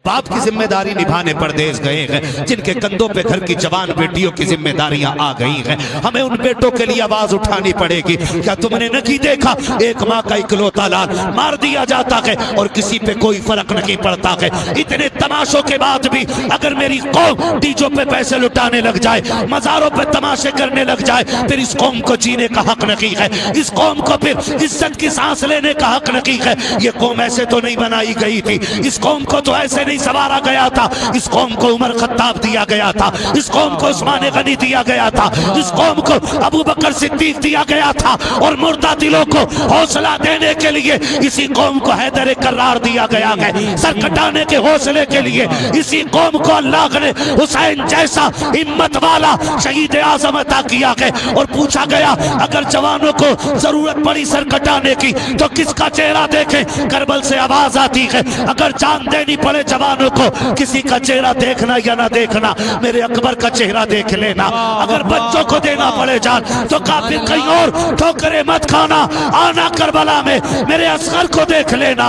बाप की जिम्मेदारी निभाने परदेश गए हैं, जिनके कंधों पे घर की जवान बेटियों की जिम्मेदारियां आ गई हैं। हमें उन बेटों के लिए आवाज उठानी पड़ेगी। क्या तुमने नहीं देखा, एक माँ का इकलौता लाल मार दिया जाता है और किसी पे कोई फर्क नहीं पड़ता है। इतने तमाशों के बाद भी अगर मेरी कौम डीजों पे पैसे लुटाने लग जाए, मजारों पे तमाशे करने लग जाए, फिर इस कौम को जीने का हक नहीं है। इस कौम को फिर इज्जत की सांस लेने का हक नहीं है। ये कौम ऐसे तो नहीं बनाई गई थी, इस कौम को तो ऐसे नहीं संवारा गया था। इस कौम को उमर खत्ताब दिया गया था, इस कौम को उस्मान गनी दिया गया था, इस कौम को अबू बकर सिद्दीक दिया गया था और मुर्दा दिलों को हौसला देने के लिए इसी कौम को हैदर कर्रार दिया गया है। सर कटाने के हौसले के लिए इसी कौम को अल्लाह ने हुसैन जैसा हिम्मत वाला शहीद आजम अता किया है। और पूछा गया अगर जवानों को जरूरत पड़ी सर कटाने की तो किसका चेहरा देखें? करबल से आवाज आती है अगर जान देनी पड़े जवानों को, किसी का चेहरा देखना या ना देखना, मेरे अकबर का चेहरा देख लेना। अगर बच्चों को देना पड़े जान तो काफिर कहीं और ठोकरे मत खाना, आना करबला में मेरे असगर को देख लेना।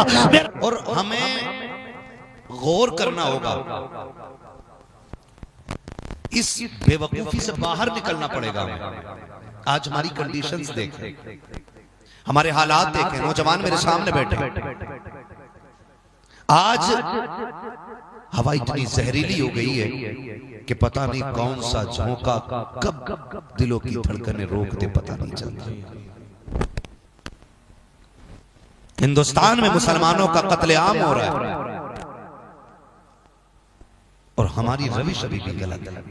और हमें गौर करना होगा, इस बेवकूफी से बाहर निकलना पड़ेगा। आज हमारी कंडीशंस देखें, हमारे हालात देखें। नौजवान मेरे सामने बैठे, आज हवा इतनी जहरीली हो गई है कि पता नहीं कौन सा झोंका कब दिलों की धड़कनें रोक दे, पता नहीं चलता। हिंदुस्तान में मुसलमानों का कत्लेआम हो रहा है और हमारी रविश अभी भी गलत है।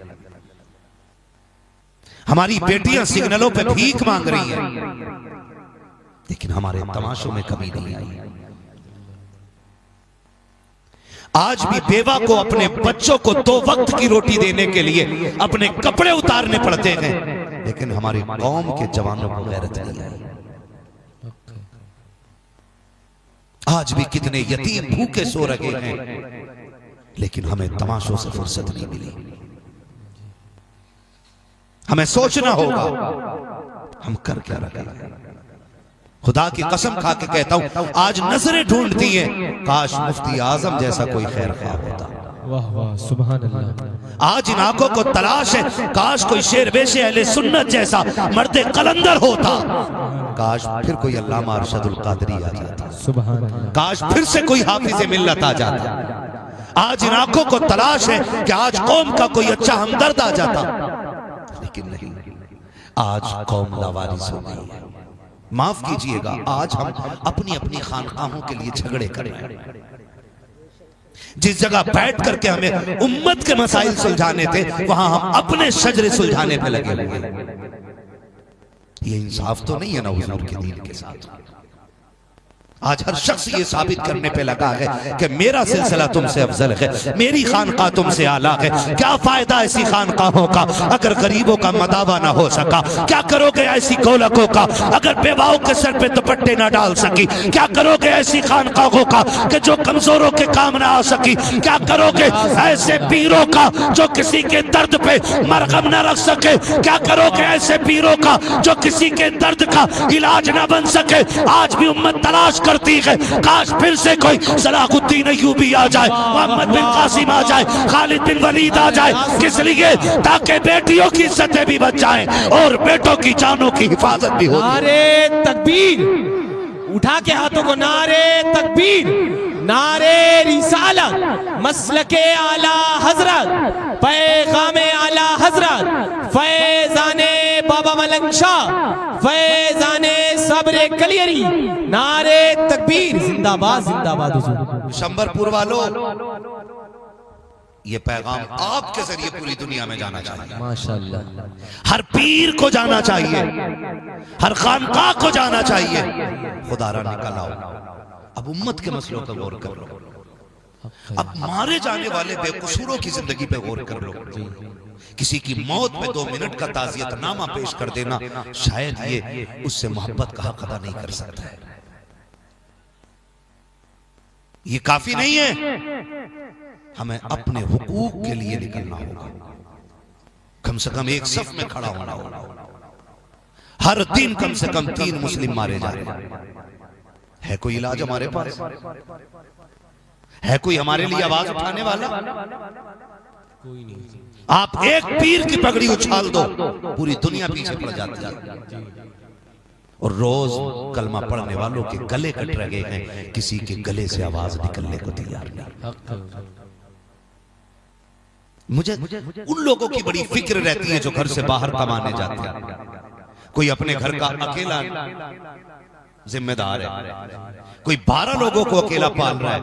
हमारी बेटियां सिग्नलों पे भीख मांग रही हैं, लेकिन हमारे तमाशों में कमी नहीं आई। आज भी बेवा को अपने बच्चों को 2 वक्त की रोटी देने के लिए अपने कपड़े उतारने पड़ते हैं, लेकिन हमारी कौम के जवानों को गैरत नहीं आई। आज भी कितने यतीम भूखे सो रहे हैं, लेकिन हमें तमाशों से फुर्सत नहीं मिली। हमें सोचना होगा हम कर क्या रहे हैं। खुदा की कसम खा के कहता हूं, आज नजरें ढूंढती हैं, काश मुफ्ती आजम जैसा कोई खैर ख्वाह होता। वाह वाह सुभान अल्लाह। आज इन आंखों को तलाश है, काश कोई शेर बेशे अहले सुन्नत जैसा मर्दे कलंदर होता। काश फिर कोई अल्लामा अरशदुल कादरी आ जाता, सुभान अल्लाह। काश फिर से कोई हाफिज मिल्लत आ जाता। आज इन आंखों को तलाश है कि आज कौम का कोई अच्छा हमदर्द आ जाता, लेकिन नहीं। आज कौम लावारिस हो गई है। माफ कीजिएगा, आज हम अपनी अपनी खानकाहों के लिए झगड़े कर रहे हैं। जिस जगह बैठ करके हमें उम्मत के मसाइल सुलझाने थे, वहां हम अपने शजरे सुलझाने पे लगे हुए हैं। ये इंसाफ तो नहीं है ना हुजूर के दीन के साथ। आज हर शख्स ये साबित करने पे लगा है कि मेरा सिलसिला तुमसे अफजल है, मेरी खानका तुमसे आला है। क्या फायदा ऐसी खानकाहों का अगर गरीबों का मदावा ना हो सका? क्या करोगे ऐसी गोलकों का अगर बेवाओं के सर पे दुपट्टे ना डाल सकी? क्या करोगे ऐसी खानकाहों का कि जो कमजोरों के काम ना आ सकी? क्या करोगे ऐसे पीरों का जो किसी के दर्द पे मरहम ना रख सके? क्या करोगे ऐसे पीरों का जो किसी के दर्द का इलाज ना बन सके? आज भी उम्मत तलाश करती है, काश फिर से कोई सलाहुद्दीन अय्यूबी आ जाए, मोहम्मद बिन कासिम आ जाए, खालिद बिन वलीद आ जाए। किस लिए? ताकि बेटियों की इज्जतें भी बच जाएं और बेटों की जानों की हिफाजत भी हो। नारे तकबीर, उठा के हाथों को, नारे तकबीर, नारे रिसालत, मसलके आला हजरत, पैगामे आला हजरत, फैजाने बाबा मलंग शाह, फैजाने सब्रे कलियरी, नारे तकबीर, जिंदाबाद जिंदाबाद। शंबरपुर वालों, ये पैगाम आपके जरिए पूरी दुनिया में जाना चाहिए। माशाअल्लाह। हर पीर को जाना चाहिए, हर खानकाह को जाना चाहिए। खुदा रा निकल आओ, अब उम्मत के मसलों पर गौर कर लो। अब मारे जाने वाले बेकसूरों की जिंदगी पे गौर कर लो। किसी की मौत पे 2 मिनट का ताज़ियतनामा पेश कर देना, शायद ये उससे मोहब्बत का हक अदा नहीं कर सकता है। ये काफी नहीं है, हमें अपने हुकूक के लिए निकलना होगा। कम से कम एक सफ में खड़ा होना होगा। हर दिन कम से कम 3 मुस्लिम मारे जा रहे हैं। है कोई इलाज हमारे पास? है कोई हमारे लिए आवाज उठाने वाला? कोई नहीं। आप एक पीर की पगड़ी उछाल दो, पूरी दुनिया पीछे पड़ जाती है। और रोज कलमा पढ़ने वालों के गले कट रहे हैं, किसी के गले से आवाज निकलने को तैयार नहीं। मुझे उन लोगों की बड़ी फिक्र रहती है जो घर से बाहर कमाने जाते हैं। कोई अपने घर का अकेला जिम्मेदार है, कोई 12 लोगों को अकेला पाल रहा है,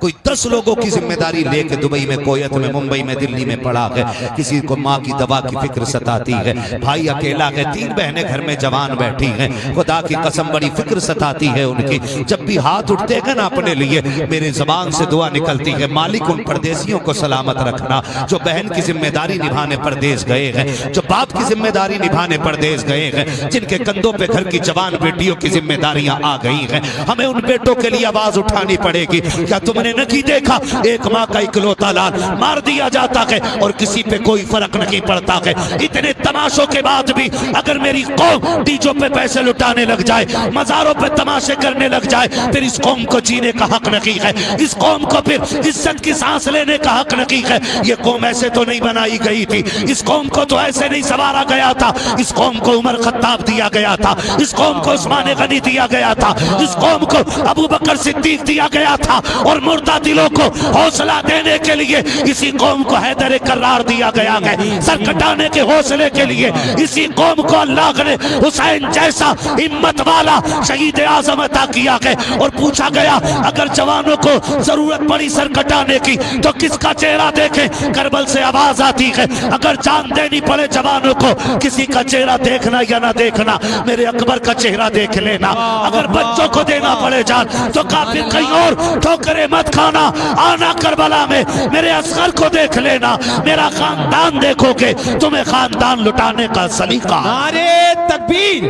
कोई 10 लोगों की जिम्मेदारी लेके दुबई में, कोयत में, मुंबई में, दिल्ली में पड़ा है। किसी को माँ की दवा की फिक्र सताती है, भाई अकेला है, 3 बहनें घर में जवान बैठी हैं, खुदा की कसम बड़ी फिक्र सताती है उनकी। जब भी हाथ उठते हैं ना अपने लिए, मेरे जबान से दुआ निकलती है, मालिक उन परदेसियों को सलामत रखना जो बहन की जिम्मेदारी निभाने परदेश गए हैं, जो बाप की जिम्मेदारी निभाने परदेश गए हैं, जिनके कंधों पे घर की जवान बेटियों की जिम्मेदारियां आ गई हैं। हमें उन बेटों के लिए आवाज उठानी पड़ेगी। क्या तुमने नहीं देखा, एक माँ का इकलौता लाल मार दिया जाता है और किसी पे कोई फर्क नहीं पड़ता है। इतने तमाशों के बाद भी अगर मेरी कौम डीजों पे पैसे लुटाने लग जाए, मजारों पे तमाशे करने लग जाए, फिर इस कौम को जीने का हक नहीं है, इस कौम को फिर इज्जत की सांस लेने का हक नहीं है। ये कौम ऐसे तो नहीं बनाई गई थी, इस कौम को तो ऐसे नहीं संवारा गया था। इस कौम को उमर खत्ताब दिया गया था, इस कौम को उस्मान गनी दिया गया था, इस कौम को अबू बकर सिद्दीक दिया गया था, और मुर्दा दिलों को हौसला देने के लिए इसी कौम को हैदर करार दिया गया है। सर कटाने के हौसले के लिए इसी कौम को अल्लाह ने हुसैन जैसा हिम्मत वाला शहीद आजम अता किया है। और पूछा गया अगर जवानों को जरूरत पड़ी सर कटाने की तो किसका चेहरा देखें? करबल से आवाज आती है अगर जान देनी पड़े जवानों को, किसी का चेहरा देखना या ना देखना, मेरे अकबर का चेहरा देख लेना। अगर बच्चों को देना पड़े जान तो काफिर कहीं और ठोकरे मत खाना, आना करबला में मेरे असगर को देख लेना। मेरा खानदान देखोगे तुम्हें खानदान लुटाने का सलीका। नारे तकबीर,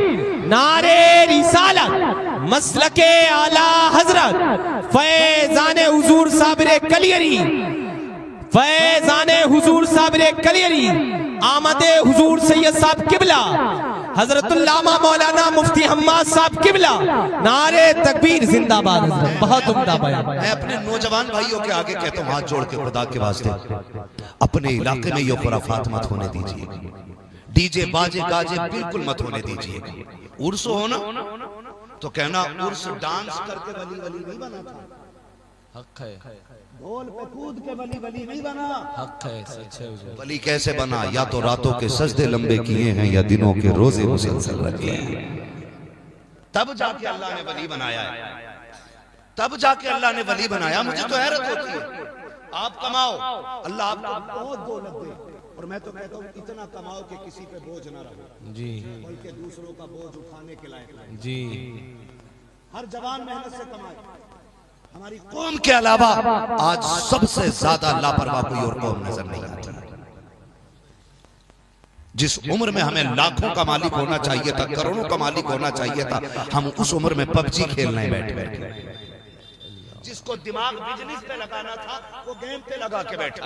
नारे रिसालत, मसलके आला हजरत, फैजाने हुजूर साबिरे कलियरी, फैजाने हुजूर साबिरे कलियरी, आमदे हुजूर सैयद साहब किबला, हजरतुल्लामा मौलाना मुफ्ती हम्माद साहब किबला। नारे तकबीर जिंदाबाद। बहुत उम्दा बयान। मैं अपने नौजवान भाइयों के आगे कहता हूँ, हाथ जोड़ के खुदा के वास्ते, अपने इलाके में ये खुराफात मत होने दीजिए, डीजे बाजे गाजे बिल्कुल मत होने दीजिए। उर्स हो ना तो कहना उर्स डांस करके वली वली नहीं बना था, हक है। ढोल पे कूद के वली वली नहीं बना, हक है, सच है। वली कैसे बना? या तो रातों के सजदे लंबे किए हैं या दिनों के रोजे मुसलसल रखे हैं, तब जाके अल्लाह ने वली बनाया है, तब जाके अल्लाह ने वली बनाया। मुझे तो हैरत होती है, आप कमाओ, अल्लाह आपको बहुत दौलत दे, और मैं तो कहता हूँ इतना कमाओ कि किसी पे बोझ ना रहो जी, बल्कि दूसरों का बोझ उठाने के लायक जी। हर जवान मेहनत से कमाए। हमारी कौम के अलावा आज सबसे ज्यादा लापरवाह कोई और कौम नजर नहीं आती। जिस उम्र में हमें लाखों का मालिक होना चाहिए था, करोड़ों का मालिक होना चाहिए था, हम उस उम्र में पबजी खेलने बैठे बैठे। जिसको दिमाग बिजनेस पे लगाना था वो गेम पे लगा के बैठा।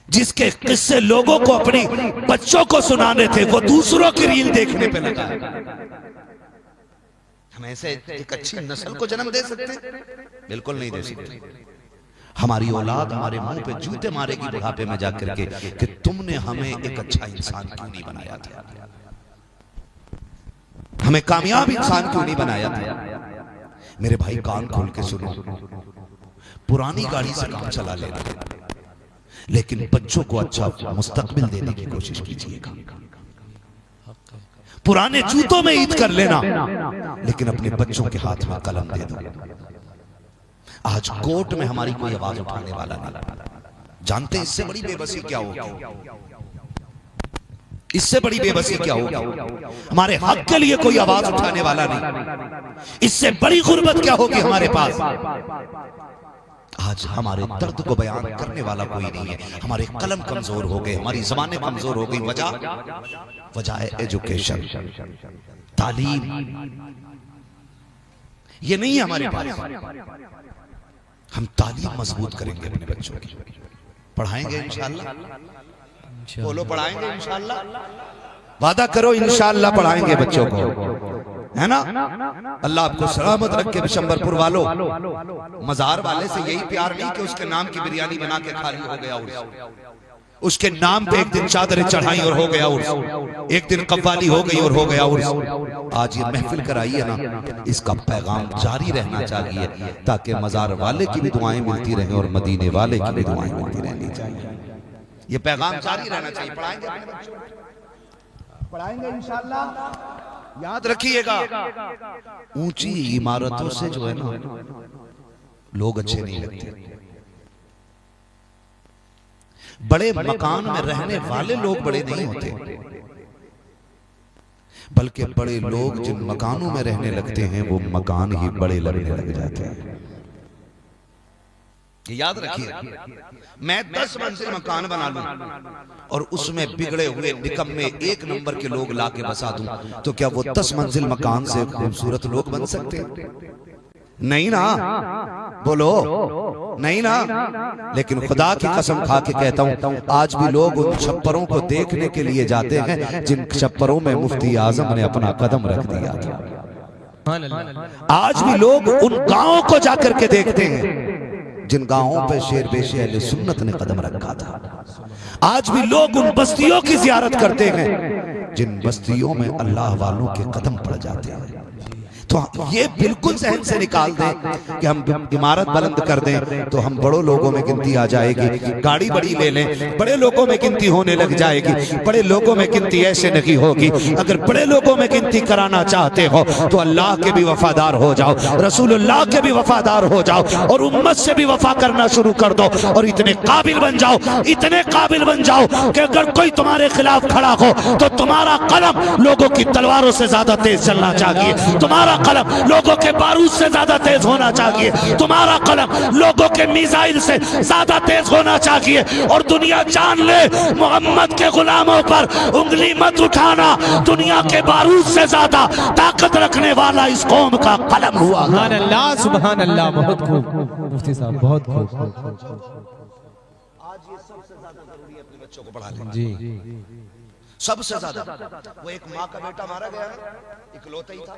जिसके किस्से लोगों को अपनी बच्चों को सुनाने थे वो दूसरों की रील देखने पे लगा। हम ऐसे एक अच्छी नस्ल को जन्म दे सकते? बिल्कुल नहीं दे सकते। हमारी औलाद हमारे मुंह पे जूते मारेगी बुढ़ापे में जाकर के कि तुमने हमें एक अच्छा इंसान क्यों नहीं बनाया था, हमें कामयाब इंसान क्यों नहीं बनाया था। मेरे भाई कान खोल के सुनो, पुरानी गाड़ी से काम चला लेना, लेकिन बच्चों को अच्छा मुस्तकबिल देने की कोशिश कीजिएगा। पुराने जूतों में ईद कर लेना, लेकिन अपने बच्चों के हाथ में कलम दे दो। आज कोर्ट में हमारी कोई आवाज उठाने वाला नहीं। जानते हैं इससे बड़ी बेबसी क्या होगी? इससे बड़ी बेबसी क्या होगी? हमारे हक के लिए कोई आवाज उठाने वाला नहीं। इससे बड़ी गुर्बत क्या होगी हमारे पास? आज हमारे दर्द को बयान करने वाला कोई नहीं है। हमारे कलम कमजोर हो गए, हमारी ज़बानें कमजोर हो गई। वजह है एजुकेशन, तालीम। ये नहीं है हमारे पास। हम तालीम मजबूत करेंगे अपने बच्चों की, पढ़ाएंगे इंशाअल्लाह। बोलो पढ़ाएंगे इंशाअल्लाह। वादा करो इंशाअल्लाह पढ़ाएंगे बच्चों को। है ना। अल्लाह आपको सलामत रखे बिशंबरपुर वालों। मजार वाले से यही प्यार नहीं कि उसके नाम की बिरयानी बना के खाली हो गया उर्स, उसके नाम पे एक दिन चादरें चढ़ाई और हो गया उर्स, एक दिन कव्वाली हो गई और हो गया उर्स। आज ये महफिल कराई है ना, इसका पैगाम जारी रहना चाहिए ताकि मजार वाले की भी दुआएं मिलती रहें और मदीने वाले की भी दुआएं मिलती रहनी चाहिए। ये पैगाम जारी रहना चाहिए। पढ़ाएंगे अपने बच्चों को, पढ़ाएंगे इंशाअल्लाह। याद रखिएगा, ऊंची इमारतों से जो है ना लोग अच्छे नहीं लगते। बड़े मकान में रहने वाले लोग बड़े नहीं होते, बल्कि बड़े लोग जिन मकानों में रहने लगते हैं वो मकान ही बड़े लगने लग जाते हैं। ये याद रखिए, मैं 10 मंजिल मकान बना लूं और उसमें बिगड़े हुए निकम्मे 1 नंबर के लोग लाके बसा दूं, तो क्या वो 10 मंजिल मकान से खूबसूरत लोग बन सकते हैं? नहीं ना, बोलो नहीं ना। लेकिन खुदा की कसम खा के कहता हूं, आज भी लोग उन छप्परों को देखने के लिए जाते हैं जिन छप्परों में मुफ्ती आजम ने अपना कदम रख दिया था। आज भी लोग उन गांवों को जाकर के देखते हैं जिन गांवों पे शेर बेशे अहले सुन्नत ने कदम रखा था। आज भी लोग उन बस्तियों की जियारत करते हैं जिन बस्तियों में अल्लाह वालों के कदम पड़ जाते हैं। तो ये बिल्कुल जहन से निकाल दें कि हम इमारत बुलंद कर दें तो हम बड़ों लोगों में गिनती आ जाएगी, गाड़ी बड़ी ले लें बड़े लोगों में गिनती होने लग जाएगी, बड़े लोगों में गिनती ऐसे नहीं होगी। अगर बड़े लोगों में गिनती कराना चाहते हो तो अल्लाह के भी वफादार हो जाओ, रसूलुल्लाह के भी वफादार हो जाओ और उम्मत से भी वफा करना शुरू कर दो और इतने काबिल बन जाओ, इतने काबिल बन जाओ कि अगर कोई तुम्हारे खिलाफ खड़ा हो तो तुम्हारा कलम लोगों की तलवारों से ज्यादा तेज चलना चाहिए, तुम्हारा कलम लोगों के बारूद से ज्यादा तेज होना चाहिए, तुम्हारा कलम लोगों के मिसाइल से ज्यादा तेज होना चाहिए। और दुनिया जान ले, मोहम्मद के गुलामों पर उंगली मत उठाना, दुनिया के बारूद से ज्यादा ताकत रखने वाला इस कौम का कलम हुआ। सुभान अल्लाह, सुभान अल्लाह। बहुत खूब मुफ्ती साहब, बहुत खूब। आज ये सबसे ज्यादा जरूरी है अपने बच्चों को पढ़ा लेना जी, सबसे ज्यादा। वो एक माँ का बेटा मारा गया, इकलौता ही था।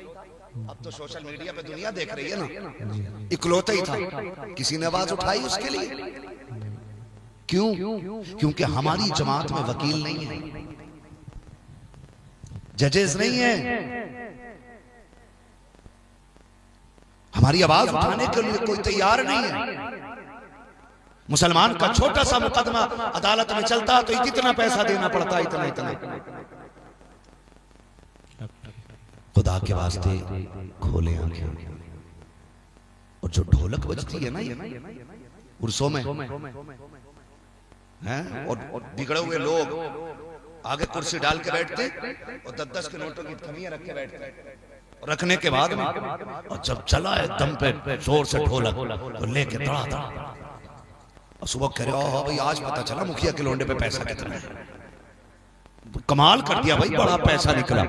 अब तो सोशल मीडिया पे दुनिया देख रही है ना, इकलौता ही था, किसी ने आवाज उठाई उसके लिए? क्यों? क्योंकि हमारी जमात में वकील नहीं है, जजेस नहीं है, हमारी आवाज उठाने के लिए कोई तैयार नहीं है। मुसलमान का छोटा सा मुकदमा अदालत में चलता तो कितना पैसा देना पड़ता, इतना। खुदा के वास्ते खोले आंखें। और जो ढोलक बजती है ना ये उर्सों में हैं, और बिगड़े हुए लोग आगे कुर्सी डाल के बैठते और 10-10 के नोटों की थमियां रख के बैठते, रखने के बाद में और जब चला है दम पे जोर से ढोलक तो लेके दड़ा और सुबह कह रहे हो भाई आज पता चला मुखिया के लोंडे पे पैसा कितना है। कमाल कर दिया भाई, बड़ा पैसा निकला,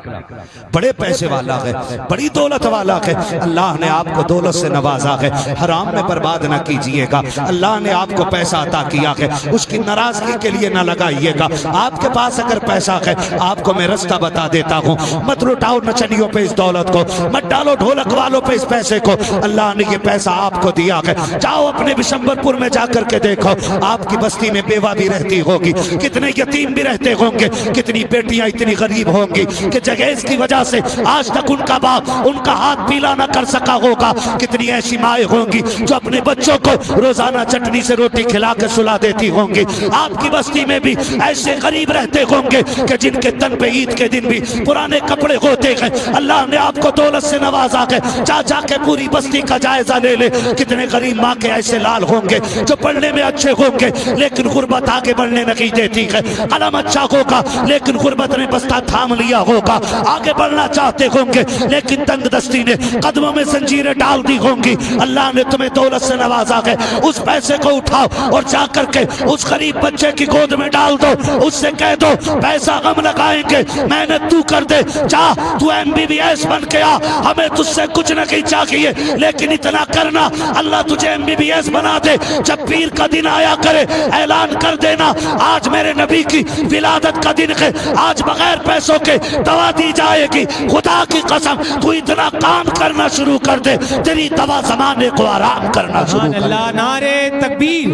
बड़े पैसे वाला है, बड़ी दौलत वाला है। अल्लाह ने आपको दौलत से नवाजा है, हराम में बर्बाद ना कीजिएगा। अल्लाह ने आपको पैसा अता किया है, उसकी नाराजगी के लिए ना लगाइएगा। आपके पास अगर पैसा है, आपको मैं रास्ता बता देता हूँ, मत लुटाओ नचनियों पे इस दौलत को, मत डालो ढोलक वालों पे इस पैसे को। अल्लाह ने ये पैसा आपको दिया है, जाओ अपने बिशंबरपुर में जाकर के देखो, आपकी बस्ती में बेवा भी रहती होगी, कितने यतीम भी रहते होंगे, कितनी बेटियां इतनी गरीब होंगी कि जहेज की वजह से आज तक उनका बाप उनका हाथ पीला न कर सका होगा। कितनी ऐसी माएँ होंगी जो अपने बच्चों को रोजाना चटनी से रोटी खिला कर सुला देती होंगी। आपकी बस्ती में भी ऐसे गरीब रहते होंगे कि जिनके तन पे ईद के दिन भी पुराने कपड़े होते हैं। अल्लाह ने आपको दौलत से नवाजा है, जा जाके पूरी बस्ती का जायजा ले ले। कितने गरीब माँ के ऐसे लाल होंगे जो पढ़ने में अच्छे होंगे लेकिन गुर्बत आगे बढ़ने नहीं देती है। कलम अच्छा होगा लेकिन गुर्बत ने बस्ता थाम लिया होगा, आगे बढ़ना चाहते होंगे लेकिन तंगदस्ती ने कदमों में जंजीरें डाल दी होंगी। अल्लाह ने तुम्हें दौलत से नवाजा है, उस पैसे को उठाओ और जाकर के उस गरीब बच्चे की गोद में डाल दो, उससे कह दो पैसा हम लगाएंगे, मेहनत तू कर दे, जा तू MBBS बन के आ, हमें तुझसे कुछ नहीं चाहिए, लेकिन इतना करना अल्लाह तुझे MBBS बना दे। जब पीर का दिन आया करे ऐलान कर देना आज मेरे नबी की विलादत का दिन है, के आज बगैर पैसों के दवा दी जाएगी। खुदा की कसम तू इतना काम करना शुरू कर दे, तेरी दवा ज़माने को आराम करना शुरू कर। अल्लाह, नारे तकबीर,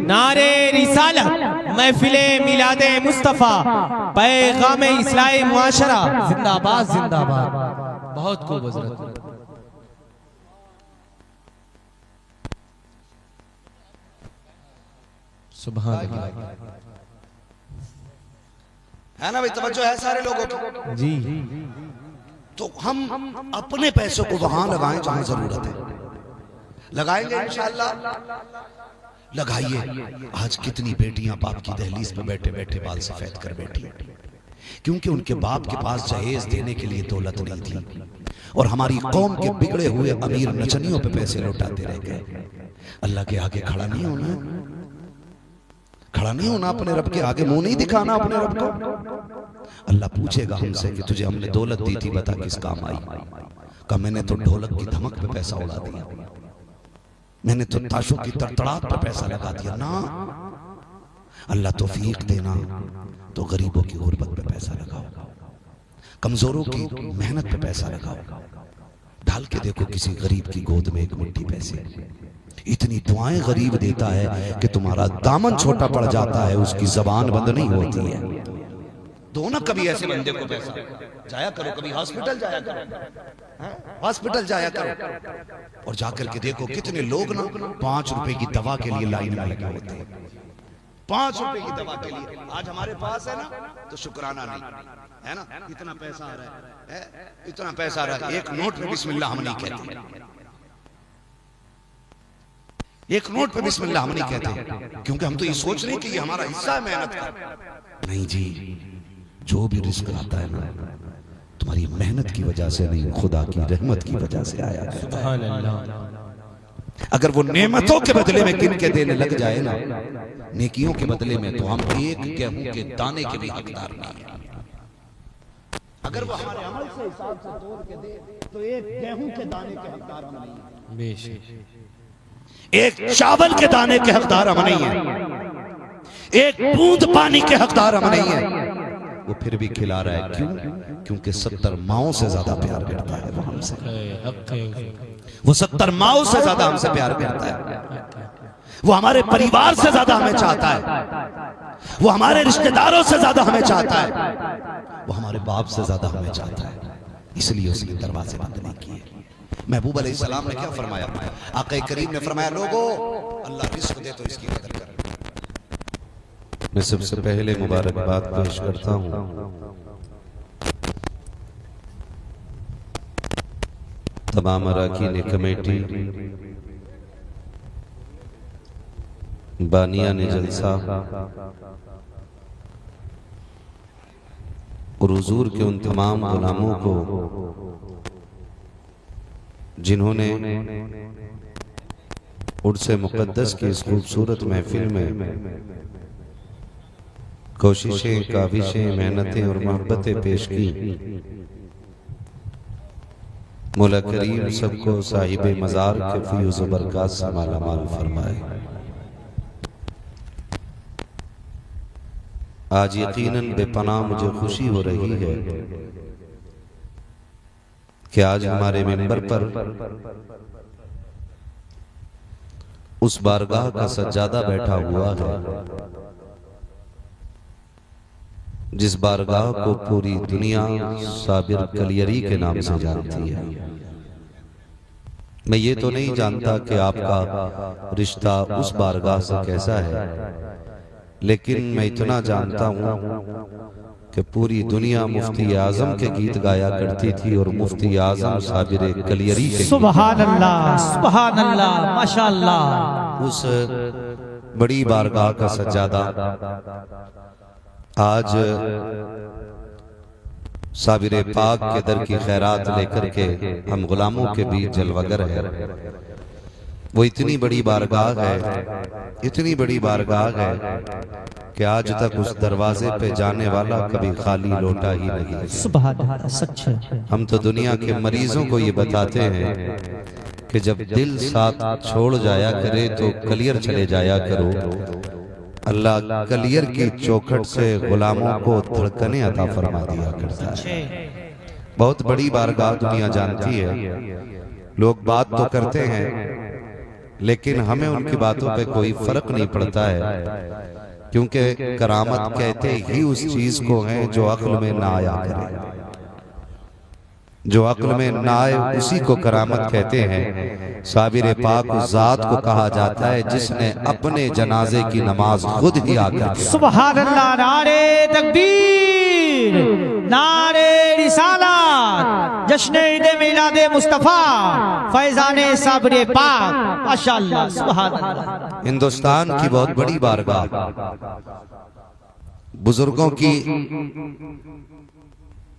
नारे रिसालत, महफिले मिलादे मुस्तफ़ा, पैगाम इस्लाही मुआशरा, जिंदाबाद जिंदाबाद। बहुत खूब हज़रत। सुभान अल्लाह। है ना भाई, तवज्जो है सारे लोगों की जी। तो हम अपने पैसों को वहां लगाएं जहां जरूरत है, लगाएंगे इंशाअल्लाह। लगाइए। आज कितनी बेटियां बाप की दहलीज पे बैठे बैठे बाल सफेद कर बैठी, क्योंकि उनके बाप के पास जहेज देने के लिए दौलत नहीं थी, और हमारी कौम के बिगड़े हुए अमीर नचनियों पे पैसे लौटाते रह गए। अल्लाह के आगे खड़ा नहीं होना, खड़ा नहीं होना अपने रब के आगे, मुंह नहीं दिखाना अपने रब को। अल्लाह पूछेगा हमसे कि तुझे हमने दौलत दी थी, बता किस काम आई। कहा मैंने तो ढोलक की धमक पे पैसा उड़ा दिया, मैंने तो ताशों की तड़तड़ाहट पे पैसा लगा दिया ना। अल्लाह तौफीक देना तो गरीबों की गुर्बत पे पैसा लगाओ, कमजोरों की मेहनत पे पैसा लगाओ। डाल के देखो किसी गरीब की गोद में एक मुट्ठी पैसे, इतनी दुआएं गरीब देता है कि तुम्हारा दामन छोटा पड़ जाता है, उसकी जबान बंद नहीं होती है। दो ना कभी ऐसे बंदे को पैसा, जाया करो कभी हॉस्पिटल जाया करो, हॉस्पिटल जाया करो, और जाकर के देखो कितने लोग ना 5 रुपए की दवा के लिए लाइन में लगे होते हैं। 5 रुपए की दवा के लिए आज हमारे पास है ना, तो शुक्राना नहीं है ना। इतना पैसा आ रहा है, इतना पैसा आ रहा है, एक नोट पे बिस्मिल्लाह हम नहीं कहते, एक नोट पे बिस्मिल्लाह हम नहीं कहते, क्योंकि हम तो ये सोच रहे हैं कि ये हमारा हिस्सा है मेहनत का। नहीं जी, जो भी रिस्क आता है ना, तुम्हारी मेहनत की वजह से नहीं, खुदा की रहमत की वजह से आया है। सुभान अल्लाह। अगर वो नेमतों के बदले में किन के देने लग जाए ना, नेकियों के बदले में, तो हम एक गेहूं के दाने के भी हकदार नहीं है। अगर वो हमारे अमल से हिसाब से तोड़ के दे, तो एक गेहूं के दाने के हकदार हम नहीं है, बेशक। एक चावल के दाने के हकदार हम नहीं है, एक बूंद पानी के हकदार हम नहीं है। वो फिर भी खिला रहा है, क्यों? क्योंकि 70 माओं से ज्यादा प्यार करता है वो हमसे, वो 70 माओं से ज्यादा हमसे प्यार करता है, वो हमारे परिवार से ज्यादा हमें चाहता है, वो हमारे रिश्तेदारों से ज्यादा हमें चाहता है, वो हमारे बाप से ज्यादा हमें चाहता है। इसलिए उसने दरवाजे बंद नहीं किए। महबूब अलैहिस्सलाम ने क्या फरमाया? आका करीम ने फरमाया, लोगों अल्लाह रिस्क दे तो इसकी कदर करो। मैं सबसे पहले मुबारकबाद पेश करता हूँ तमाम अरकान कमेटी, बानिया ने जलसा और हुजूर के उन तमाम गुलामों को जिन्होंने उर्स मुक़द्दस की इस खूबसूरत महफिल में कोशिशें, काविशें, मेहनतें और मोहब्बतें पेश की। मौला करीम सबको साहिब मज़ार के फ़यूज़ व बरक़ात से मालामाल फरमाए। आज यकीनन बेपनाह मुझे खुशी हो रही है कि आज हमारे मिंबर पर उस बारगाह का सज्जादा बैठा हुआ है जिस बारगाह को पूरी दुनिया साबिर कलियरी के नाम से जानती है। मैं ये तो नहीं जानता कि आपका रिश्ता उस बारगाह से कैसा है, लेकिन मैं इतना जानता हूँ कि पूरी दुनिया मुफ्ती आजम के गीत गाया करती थी और मुफ्ती आजम साबिर कलियरी के। सुभान अल्लाह, सुभान अल्लाह, माशाअल्लाह। उस बड़ी बारगाह का सज्जादा आज साबिर पाक के दर की खैरात लेकर के हम गुलामों के बीच जलवगर है। वो इतनी बड़ी बारगाह है, इतनी बड़ी बारगाह है कि आज तक उस दरवाजे पे जाने वाला कभी खाली लोटा ही नहीं है। सुभान अल्लाह, सच है। हम तो दुनिया के मरीजों को ये बताते हैं कि जब दिल साथ छोड़ जाया करे तो कलियर चले जाया करो, अल्लाह कलियर की चौखट से गुलामों को धड़कने अता फरमा दिया करता है। बहुत बड़ी बारगाह दुनिया जानती है। लोग बात तो करते हैं लेकिन हमें उनकी बातों पे कोई फर्क नहीं पड़ता है, क्योंकि करामत कहते ही उस चीज को है जो अक्ल में ना आया करे। जो अक्ल में ना आए उसी को करामत कहते हैं। साबिर पाक उस जात को कहा जाता है जिसने अपने जनाजे की नमाज खुद ही आकर सुभान अल्लाह। नारे तकबीर, नारे रिसालत, जश्न ईद मिलाद मुस्तफा, फैजाने साबिर पाक, माशाअल्लाह सुभान अल्लाह। हिंदुस्तान की बहुत बड़ी बारगाह, बुजुर्गों की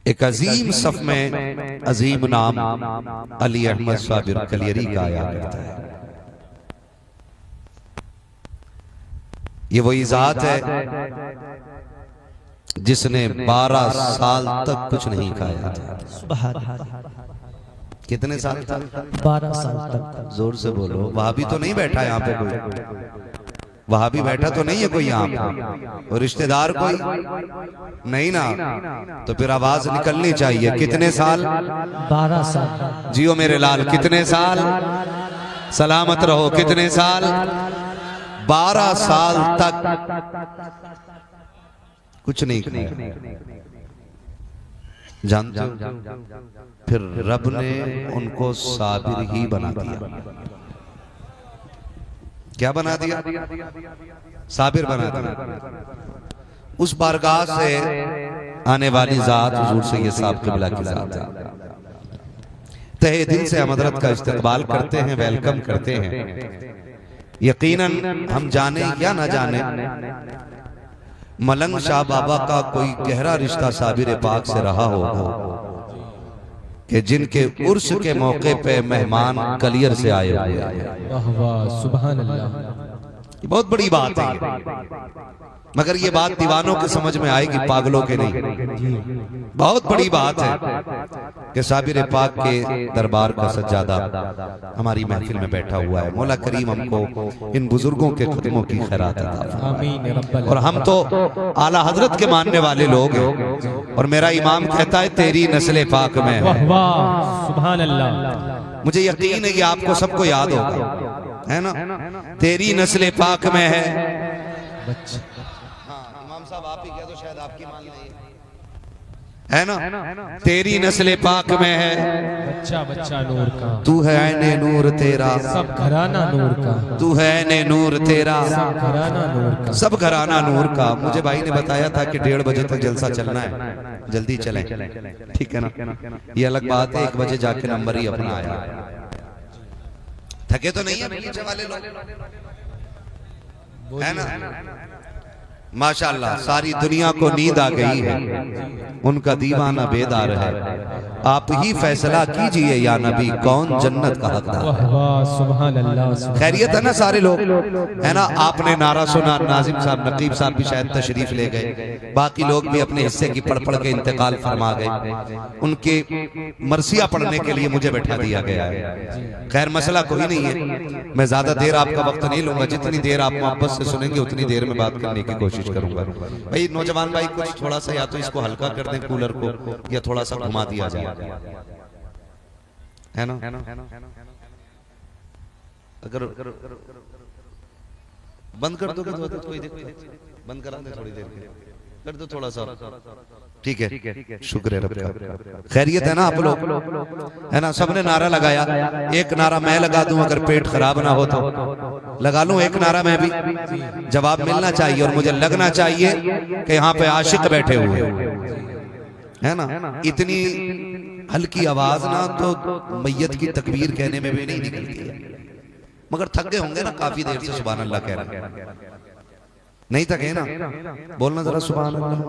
एक अजीम सफ में अजीम नाम अली अहमद साबिर कलियरी का आया करता है। ये वही जात है जिसने 12 साल तक कुछ नहीं खाया था। सुभान अल्लाह। कितने साल तक? 12 साल तक। जोर से बोलो। वहां भी तो नहीं बैठा यहाँ पे कोई, वहां भी बैठा तो नहीं है कोई यहाँ पे, और रिश्तेदार कोई नहीं ना, तो फिर आवाज निकलनी चाहिए। कितने साल? 12 साल। जियो मेरे लाल। कितने साल? सलामत रहो। कितने साल? 12 साल तक कुछ नहीं खाया। जानते हो, फिर रब ने उनको साबिर ही बना दिया। क्या बना दिया? साबिर बना दिया। उस बारगाह से आने वाली जात हुजूर सैयद साहब क़िबला की जात है। तहे दिल से हम हज़रत का इस्तकबाल करते हैं, वेलकम करते हैं। यकीनन हम जाने या ना जाने, मलंग शाह बाबा का कोई गहरा रिश्ता साबिर पाक से रहा होगा कि जिनके उर्स के मौके पे मेहमान कलियर से आए हुए हैं। वाह वाह सुभान अल्लाह। बहुत बड़ी बात है, मगर ये बात दीवानों के समझ में आएगी, पागलों के नहीं। बहुत बड़ी बात है कि साबिर पाक के दरबार का सज्जादा हमारी महफिल में बैठा हुआ है। मौला करीम हमको इन बुजुर्गों के कदमों की खैरात अता फरमाए। आमीन रब्बल। और हम तो आला हजरत के मानने वाले लोग हैं, और मेरा इमाम कहता है तेरी नस्ल पाक में वाह है। वाह सुभान अल्लाह। मुझे यकीन है कि आपको सबको याद होगा, है ना? तेरी नस्ल पाक में है। बच्चे इमाम साहब आप ही कह दो, शायद आपकी मान नहीं है ना? तेरी नस्ल पाक में है। बच्चा बच्चा नूर का, तू है ऐने नूर तेरा, सब घराना नूर का, तू है ऐने नूर तेरा, सब घराना नूर का, सब घराना नूर का। मुझे भाई ने बताया था कि 1:30 बजे तक जलसा चलना है, जल्दी चलें, ठीक है ना? ये अलग बात है, 1 बजे जाके नंबर ही अपना आया। थके तो नहीं है पीछे वाले लोग, है ना? माशाअल्लाह सारी दुनिया को नींद आ गई है, उनका दीवाना बेदार है। आप ही फैसला कीजिए या नबी, कौन जन्नत का हकदार। वाह वाह सुभान अल्लाह। खैरियत है ना सारे लोग, है ना? आपने नारा सुना, नाजिम साहब नकीब साहब भी शायद तशरीफ ले गए, बाकी लोग भी अपने हिस्से की पढ़ पढ़ के इंतकाल फरमा गए। उनके मरसिया पढ़ने के लिए मुझे बैठा दिया गया है। खैर मसला कोई नहीं है, मैं ज्यादा देर आपका वक्त नहीं लूंगा। जितनी देर आप मोहब्बत से सुनेंगे उतनी देर में बात करने की कोशिश करूंगा। भाई नौजवान भाई कुछ थोड़ा सा या तो इसको हल्का कर दें कूलर को, या थोड़ा सा घुमा दिया जाए, है ना? अगर बंद कर दोगे तो कोई दिक्कत, बंद करा दे थोड़ी देर के, कर दो थोड़ा सा, ठीक है? शुक्र है रब का। खैरियत है ना आप लोग, है ना? सबने नारा लगाया। एक नारा मैं लगा दूं अगर पेट खराब ना हो तो, लगा लूं एक नारा मैं भी? जवाब मिलना चाहिए, और मुझे लगना चाहिए कि यहाँ पे आशिक बैठे हुए है ना? इतनी हल्की आवाज ना तो मैयत की तकबीर कहने में भी नहीं निकलती है, मगर थक गए होंगे ना काफी देर से सुभान अल्लाह कह रहे हैं। नहीं थके ना? बोलना जरा सुभान अल्लाह।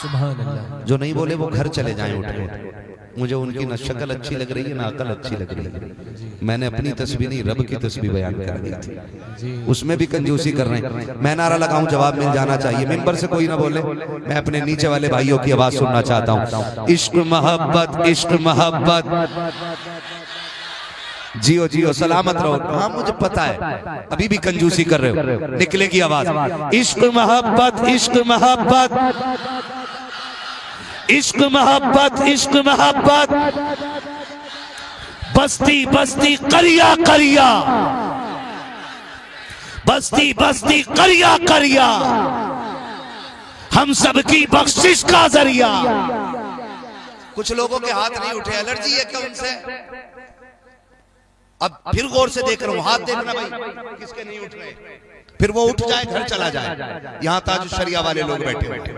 सुभान अल्लाह। जो नहीं बोले वो घर चले जाएं उठ के। मुझे उनकी न शक्ल अच्छी लग रही है, ना अकल अच्छी लग रही है। मैंने अपनी तस्बीर नहीं, रब की तस्बीर बयान कर दी थी, उसमें भी कंजूसी कर रहे हैं। मैं नारा लगाऊं, जवाब मिल जाना चाहिए। मिंबर से कोई ना बोले, मैं अपने नीचे वाले भाइयों की आवाज सुनना चाहता हूं। इश्क मोहब्बत, इश्क मोहब्बत, जियो जियो सलामत रहो। हाँ मुझे पता है, अभी भी कंजूसी कर रहे हो, निकलेगी आवाज। इश्क मोहब्बत, इश्क मोहब्बत, इश्क मोहब्बत, इश्क मोहब्बत, बस्ती बस्ती करिया करिया, बस्ती बस्ती करिया करिया, हम सबकी बख्शिश का जरिया। कुछ लोगों के हाथ नहीं उठे, एलर्जी है क्या उनसे? अब फिर गौर से देख रहा हूं, हाथ देखना भाई किसके नहीं उठ रहे, फिर वो उठ जाए घर चला जाए। यहां ताज शरिया वाले लोग बैठे बैठे,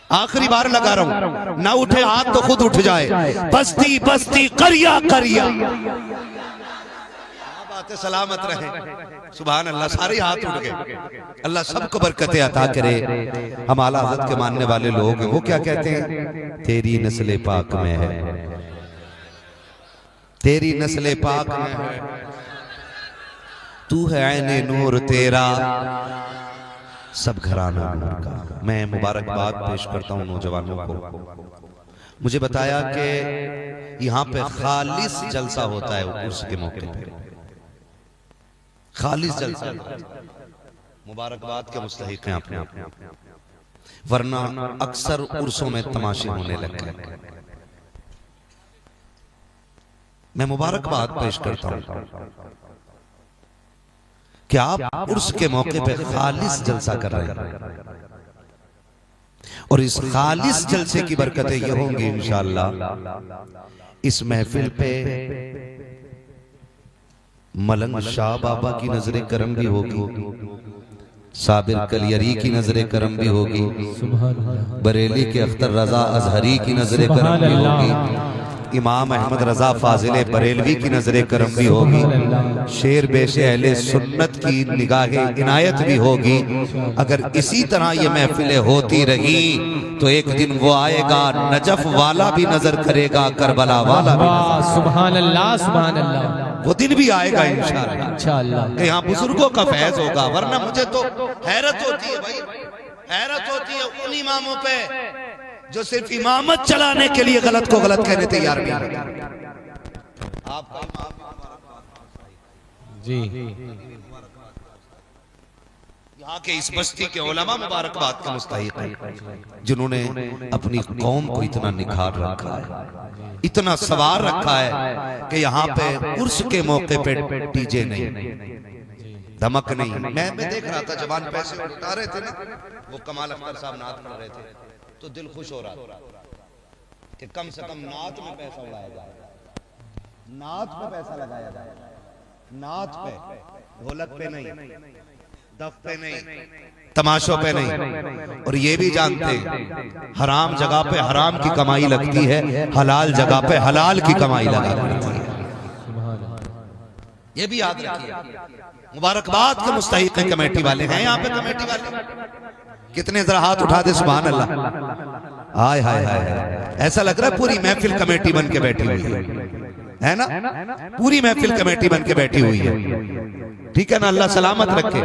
आखिरी बार लगा रहा हूं, ना उठे हाथ तो खुद उठ जाए। बस्ती बस्ती करिया करिया, बातें सलामत रहे। सुभान अल्लाह, सारे हाथ उठ गए। अल्लाह सबको बरकतें अता करे। हम आला हज़रत के मानने वाले लोग हैं, वो क्या कहते हैं? तेरी नस्ल पाक में है, तेरी नस्ल पाक में है, तू है ऐने नूर तेरा, सब घराना नूर का। मैं मुबारकबाद पेश करता हूं नौजवानों को। मुझे बताया कि यहाँ पे खालिस जलसा होता है उर्स के मौके पे, खालिस जलसा। मुबारकबाद के मुस्तहिक हैं आप, वरना अक्सर उर्सों में तमाशे होने लग गए। मैं मुबारकबाद पेश करता हूं कि आप उर्स के मौके पे खालिस जलसा कर रहे हैं, और इस खालिस जलसे की बरकतें ये होंगी इंशाअल्लाह। इस महफिल पे मलंग शाह बाबा की नजर करम भी होगी, साबिर कलियरी की नजर करम भी होगी, बरेली के अख्तर रजा अजहरी की नजर करम भी होगी, इमाम अहमद रजा फाजिले बरेलवी की नजर करम भी होगी, शेर बेशे अहले सुन्नत की निगाहे इनायत भी होगी। अगर इसी तरह ये महफिलें होती रही तो एक दिन वो आएगा, नजफ वाला भी नजर करेगा, करबला वाला भी। सुभान अल्लाह, सुभान अल्लाह। वो दिन भी आएगा इंशाअल्लाह, इंशाअल्लाह कि यहाँ बुजुर्गों का फैज होगा। वरना मुझे तो हैरत होती है भाई, हैरत होती है उन इमामों पे जो सिर्फ इमामत चलाने के लिए गलत को गलत कहने तैयार नहीं होते। जी, यहाँ के इस बस्ती के उलमा मुबारकबाद के मुस्तहिक हैं, जिन्होंने अपनी कौम को इतना निखार रखा है, इतना सवार रखा है कि यहाँ पे उर्स के मौके पे डीजे नहीं, धमक नहीं। मैं देख रहा था जवान पैसे उठा रहे थे ना, वो कमाल अख्तर साहब नात पढ़ रहे थे, तो दिल खुश हो रहा था कि कम से कम नात में पैसा उड़ाया जाए, नात पे पैसा लगाया जाए, नात पे, ढोलक पे नहीं, दफ पे नहीं, तमाशों पे नहीं। और ये भी जानते हैं हराम जगह पे हराम की कमाई लगती है, हलाल जगह पे हलाल की कमाई लगा पड़ती है। ये भी याद रखिए। मुबारकबाद के मुस्तहिक हैं कमेटी वाले, हैं यहाँ पे कमेटी वाले कितने? जरा हाथ उठा दे सुभान अल्लाह। हाय हाय हाय, ऐसा लग रहा है पूरी महफिल कमेटी बन के बैठी हुई है ना? पूरी महफिल कमेटी बन के बैठी हुई है। ठीक है ना? अल्लाह सलामत रखे।